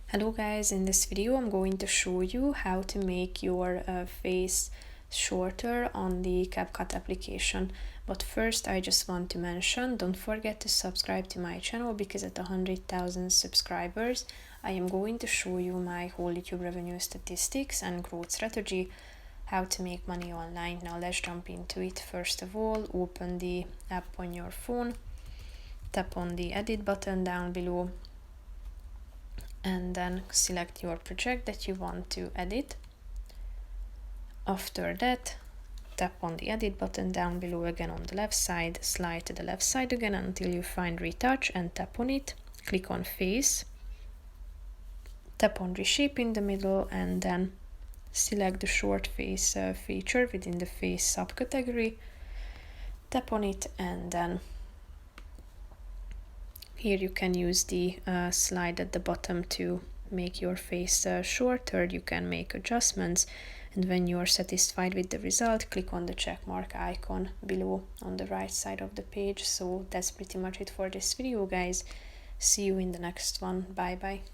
Hello guys, in this video I'm going to show you how to make your face shorter on the CapCut application. But first I just want to mention, don't forget to subscribe to my channel because at 100,000 subscribers I am going to show you my whole YouTube revenue statistics and growth strategy, how to make money online. Now let's jump into it. First of all, open the app on your phone, tap on the edit button down below, and then select your project that you want to edit. After that, tap on the edit button down below again on the left side, slide to the left side again until you find retouch and tap on it, click on face, tap on reshape in the middle, and then select the short face feature within the face subcategory, tap on it, and then here you can use the slide at the bottom to make your face shorter. You can make adjustments, and when you are satisfied with the result, click on the check mark icon below on the right side of the page. So that's pretty much it for this video, guys. See you in the next one. Bye bye.